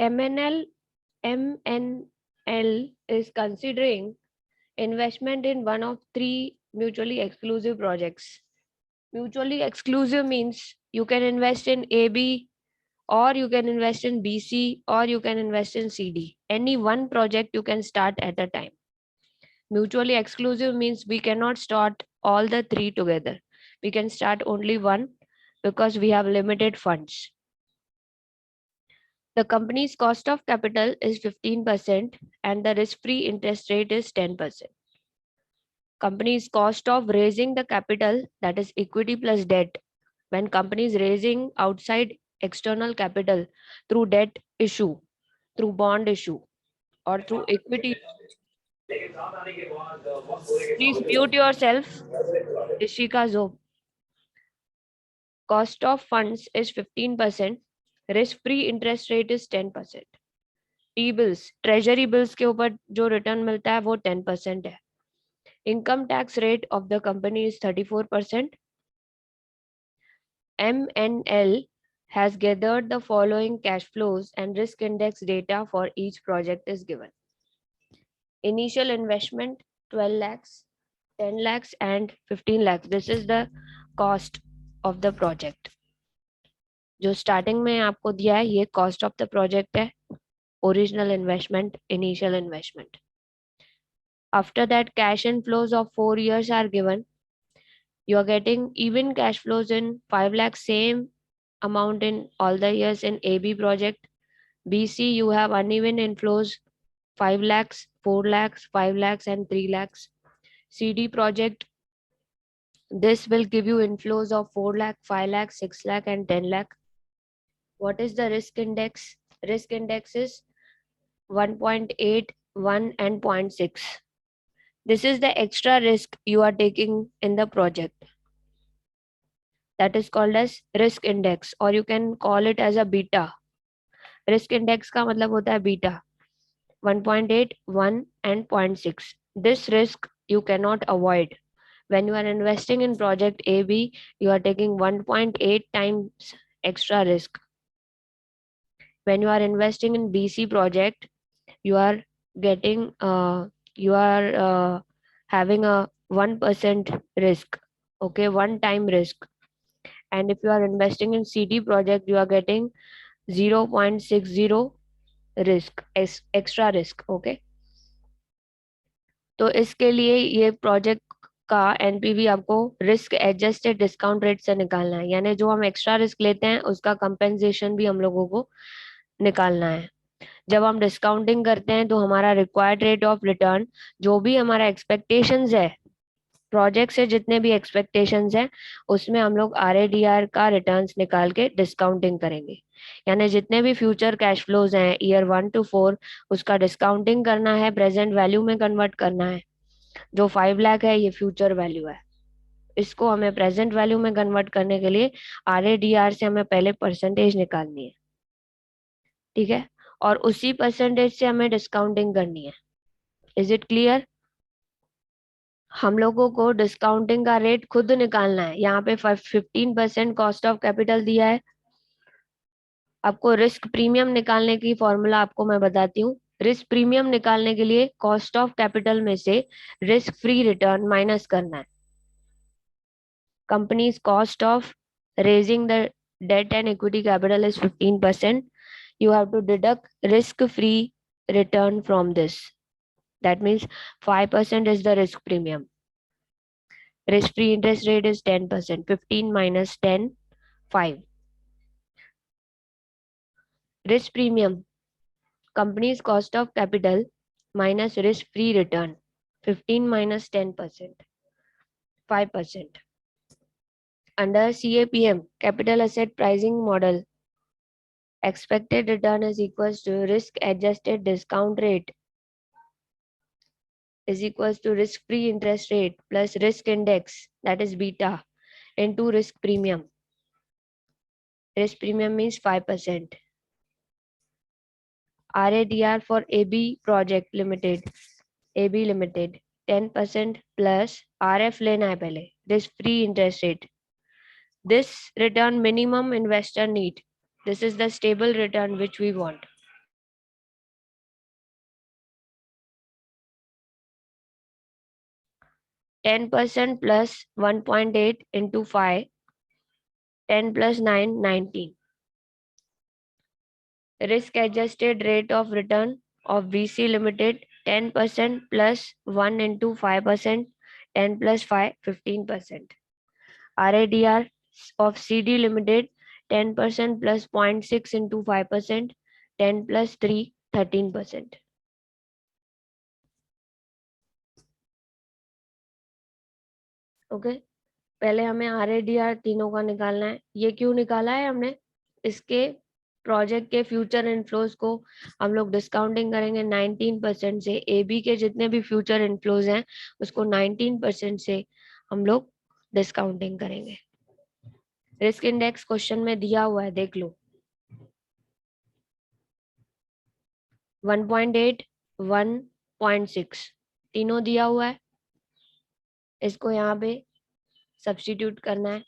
MNL is considering investment in one of three mutually exclusive projects. Mutually exclusive means you can invest in AB, or you can invest in BC, or you can invest in CD. Any one project you can start at a time. Mutually exclusive means we cannot start all the three together. We can start only one because we have limited funds. The company's cost of capital is 15% and the risk-free interest rate is 10%. Company's cost of raising the capital, that is equity plus debt. When company is raising outside external capital through debt issue, through bond issue, or through equity. Please mute yourself, Ishika Zob. Cost of funds is 15%, risk-free interest rate is 10%. T-bills, treasury bills के ऊपर जो return मिलता है वो 10% है. Income tax rate of the company is 34%. MNL has gathered the following cash flows and risk index data for each project is given. Initial investment 12 lakhs, 10 lakhs and 15 lakhs. This is the cost of the project. जो starting में आपको दिया है ये cost of the project है. Original investment, initial investment. After that, cash inflows of 4 years are given. You are getting even cash flows in 5 lakhs, same amount in all the years in AB project. BC, you have uneven inflows 5 lakhs, 4 lakhs, 5 lakhs and 3 lakhs. CD project, this will give you inflows of 4 lakh, 5 lakh, 6 lakh and 10 lakh. What is the risk index? Risk index is 1.8, 1 and 0.6. This is the extra risk you are taking in the project. That is called as risk index, or you can call it as a beta. Risk index का मतलब होता है beta. 1.8, 1 and 0.6. This risk you cannot avoid. When you are investing in project AB, you are taking 1.8 times extra risk. When you are investing in BC project, you are getting having a 1% risk, okay, one time risk. And if you are investing in CD project, you are getting 0.60 risk, extra risk, okay. तो इसके लिए ये project का NPV आपको risk adjusted discount rate से निकालना है, यानी जो हम एक्स्ट्रा रिस्क लेते हैं उसका कंपेंसेशन भी हम लोगों को निकालना है. जब हम डिस्काउंटिंग करते हैं तो हमारा रिक्वायर्ड रेट ऑफ रिटर्न, जो भी हमारा एक्सपेक्टेशंस है प्रोजेक्ट से, जितने भी एक्सपेक्टेशंस हैं उसमें हम लोग RADR का रिटर्न्स निकाल के डिस्काउंटिंग करेंगे. यानी जितने भी फ्यूचर कैश फ्लोज हैं ईयर 1 to 4, उसका डिस्काउंटिंग करना है, प्रेजेंट वैल्यू में कन्वर्ट करना है. जो 5 लाख है ये फ्यूचर वैल्यू है, इसको हमें प्रेजेंट वैल्यू में कन्वर्ट करने के लिए RADR से हमें पहले परसेंटेज निकालनी है, ठीक है, और उसी परसेंटेज से हमें डिस्काउंटिंग करनी है. Is it clear? हम लोगों को डिस्काउंटिंग का रेट खुद निकालना है. यहाँ पे 15% कॉस्ट ऑफ कैपिटल दिया है. आपको रिस्क प्रीमियम निकालने की फॉर्मूला आपको मैं बताती हूँ. रिस्क प्रीमियम निकालने के लिए कॉस्ट ऑफ कैपिटल में से रिस्क फ्री रिटर्न माइनस करना है. Companies cost of raising the debt and equity capital is 15%. You have to deduct risk free return from this. That means 5% is the risk premium. Risk free interest rate is 10%. 15 minus 10, 5. Risk premium, company's cost of capital minus risk free return. 15 minus 10%, 5%. Under CAPM, capital asset pricing model, expected return is equals to risk adjusted discount rate is equals to risk free interest rate plus risk index, that is beta, into risk premium. Risk premium means 5%. RADR for AB project limited, AB limited 10% plus RF लेना है पहले, risk free interest rate. This return minimum investor need. This is the stable return which we want. 10% plus 1.8 into 5, 10 plus 9, 19. Risk adjusted rate of return of VC Limited 10% plus 1 into 5%, 10 plus 5, 15%. RADR of CD Limited 10% plus 0.6 into 5%, 10 plus 3, 13%. Okay, पहले हमें RADR तीनों का निकालना है। ये क्यों निकाला है हमने? इसके प्रोजेक्ट के फ्यूचर इनफ्लोज को हम लोग डिस्काउंटिंग करेंगे 19% से। AB के जितने भी फ्यूचर इनफ्लोज हैं उसको 19% से हम लोग डिस्काउंटिंग करेंगे। रिस्क इंडेक्स क्वेश्चन में दिया हुआ है, देख लो। 1.8, 1.6 तीनों दिया हुआ है। इसको यहाँ पे सब्स्टिट्यूट करना है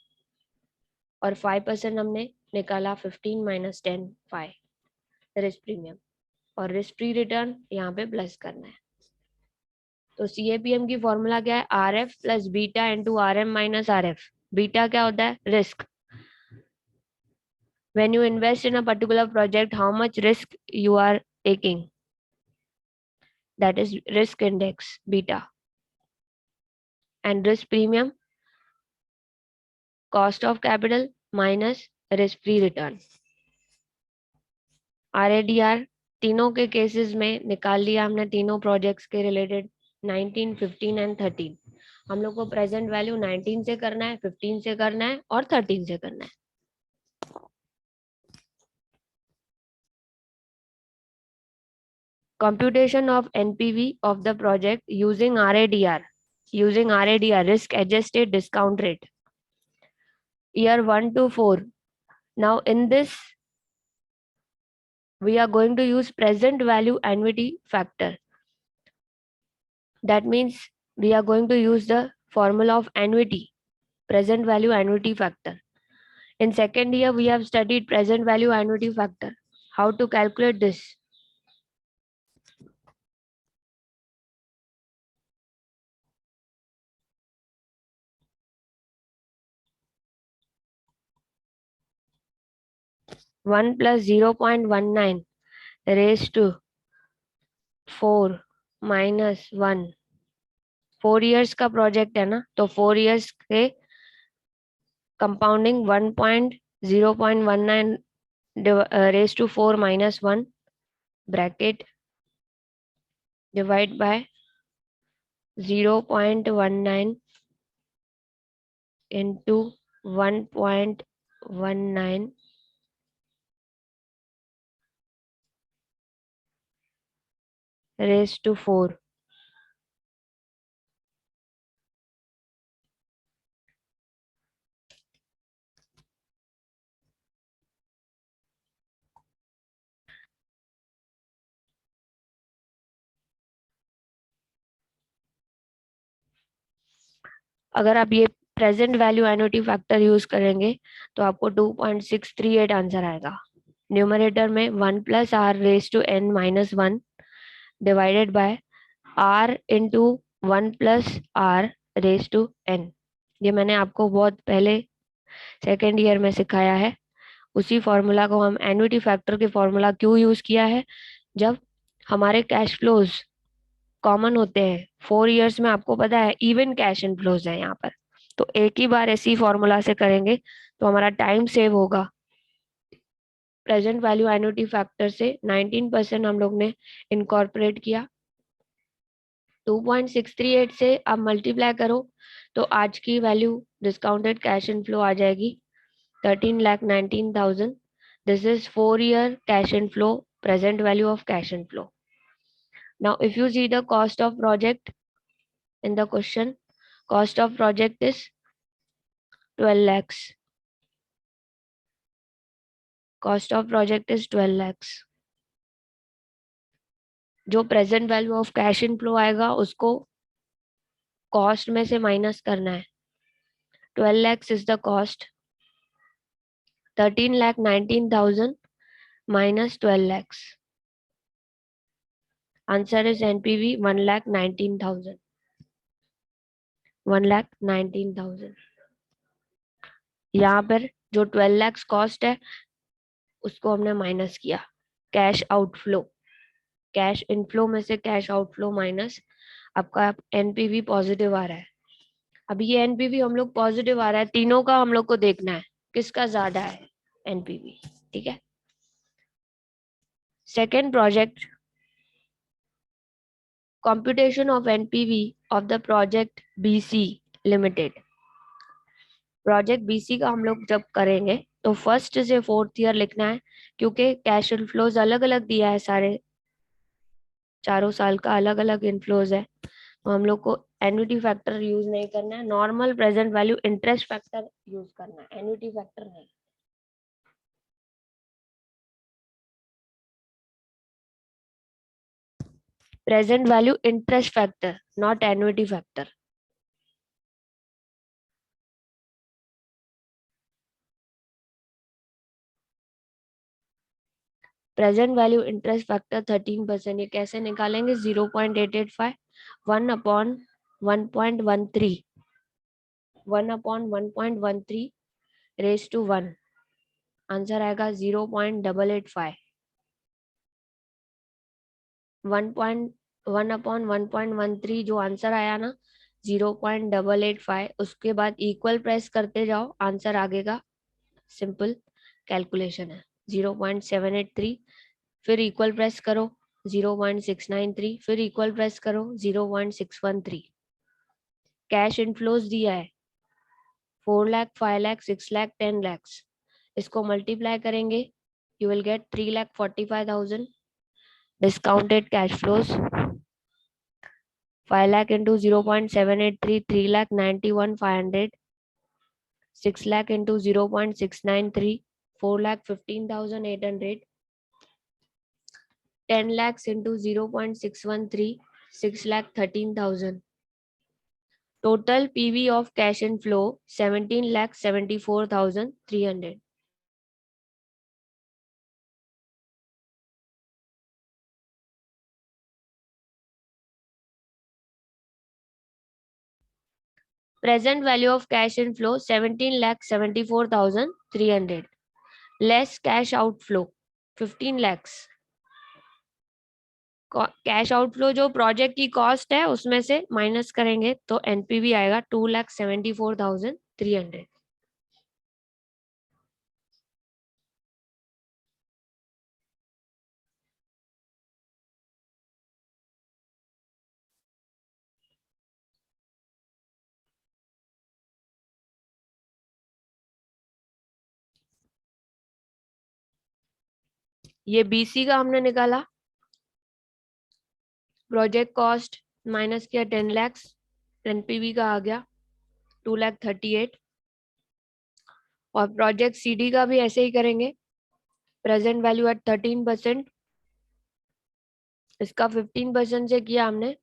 और 5% हमने निकाला, 15 माइनस 10, 5 रिस्क प्रीमियम, और रिस्क फ्री रिटर्न यहाँ पे प्लस करना है। तो CAPM की फॉर्मूला क्या है? RF plus beta into RM minus RF। Beta क्या होता है? Risk. When you invest in a particular project, how much risk you are taking? That is risk index, beta. And risk premium, cost of capital minus risk free return. RADR तीनों के cases में निकाल लिया हमने, तीनों projects के related, 19, 15 and 13। हम लोग को प्रेजेंट वैल्यू 19 से करना है, 15 से करना है और 13 से करना है। Computation of NPV of the project using RADR. Using RADR, risk adjusted discount rate. Year 1 to 4. Now in this, we are going to use present value annuity factor. That means we are going to use the formula of annuity, present value annuity factor. In second year, we have studied present value annuity factor. How to calculate this? One plus 0.19 raised to 4 minus 1. 4 years का project है ना, तो 4 years के compounding 1.0.19 raised to 4 minus 1 bracket divide by 0.19 into 1.19 raised to 4. अगर आप ये present value annuity factor use करेंगे तो आपको 2.638 आंसर आएगा। न्यूमरेटर में 1 plus r raise to n minus 1 divided by r into 1 plus r raise to n। ये मैंने आपको बहुत पहले सेकेंड ईयर में सिखाया है। उसी फॉर्मूला को हम एन्युटी फैक्टर के फॉर्मूला क्यों यूज किया है? जब हमारे कैश फ्लोज कॉमन होते हैं 4 इयर्स में, आपको पता है इवन कैश इनफ्लोज है यहाँ पर, तो एक ही बार ऐसी फॉर्मूला से करेंगे तो हमारा टाइम सेव होगा। प्रेजेंट वैल्यू एन्युटी फैक्टर से 19% हम लोग ने इनकॉर्पोरेट किया। 2.638 से आप मल्टीप्लाई करो तो आज की वैल्यू डिस्काउंटेड कैश इनफ्लो आ जाएगी 13,19,000। This is 4 year cash inflow, present value of cash inflow. Now if you see the cost of project in the question, cost of project is 12 lakhs. Cost of project is 12 lakhs. जो present value of cash inflow आएगा उसको cost में से minus करना है। 12 lakhs is the cost. 13,19,000 minus 12 lakhs. Answer is NPV 1,19,000. 1,19,000। यहाँ पर जो 12 lakhs कॉस्ट है उसको हमने माइनस किया। कैश आउटफ्लो, कैश इनफ्लो में से कैश आउटफ्लो माइनस आपका एनपीवी पॉजिटिव आ रहा है। अब ये एनपीवी हम लोग पॉजिटिव आ रहा है, तीनों का हम लोग को देखना है किसका ज्यादा है एनपीवी। ठीक है। Second project, computation of NPV of the project BC limited. Project BC का हम लोग जब करेंगे तो फर्स्ट से फोर्थ ईयर लिखना है, क्योंकि कैश इनफ्लोज अलग अलग दिया है, सारे चारों साल का अलग अलग इनफ्लोज है, तो हम लोग को एन्युटी फैक्टर यूज नहीं करना है, normal present value interest factor use करना है, एन्युटी फैक्टर नहीं। Present value interest factor, not annuity factor. Present value interest factor 13%। ये कैसे निकालेंगे? 0.885, 1/1.13, 1/1.13 रेज टू 1, आंसर आएगा 0.885। 1/1.13 जो आंसर आया ना 0.885, उसके बाद इक्वल प्रेस करते जाओ, आंसर आगे का सिंपल कैलकुलेशन है 0.783, फिर इक्वल प्रेस करो 0.693, फिर इक्वल प्रेस करो 0.613। कैश इनफ्लोज दिया है 4 लाख, 5 लाख, 6 लाख, 10 lakhs, इसको मल्टीप्लाई करेंगे you will get 3,45,000। Discounted cash flows 5 lakh into 0.783, 3,91,500, 6 lakh into 0.693, 4,15,800, 10 lakhs into 0.613, 6,13,000. Total PV of cash inflow 17,74,300. Present value of cash inflow 17,74,300. Less cash outflow 15 lakhs. Cash outflow जो project की cost है उसमें से minus करेंगे तो NPV आएगा 2,74,300। ये BC का हमने निकाला, प्रोजेक्ट कॉस्ट माइनस किया 10 lakhs, एनपीवी का आ गया 2,38,000। और प्रोजेक्ट सीडी का भी ऐसे ही करेंगे, प्रेजेंट वैल्यू एट 13%, इसका 15% से किया हमने,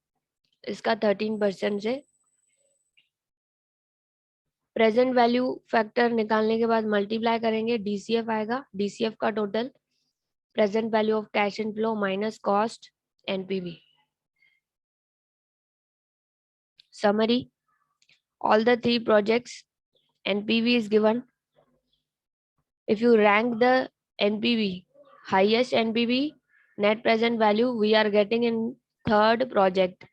इसका 13% से। प्रेजेंट वैल्यू फैक्टर निकालने के बाद मल्टीप्लाई करेंगे, डीसीएफ आएगा, डीसीएफ का total present value of cash inflow minus cost NPV. Summary, all the three projects NPV is given. If you rank the NPV, highest NPV, net present value, we are getting in third project.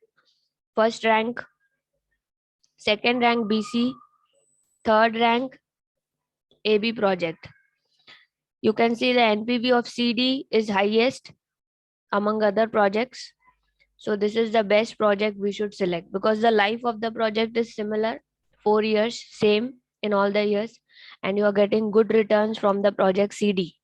First rank, second rank BC, third rank AB project. You can see the NPV of CD is highest among other projects. So this is the best project we should select because the life of the project is similar, 4 years, same in all the years, and you are getting good returns from the project CD.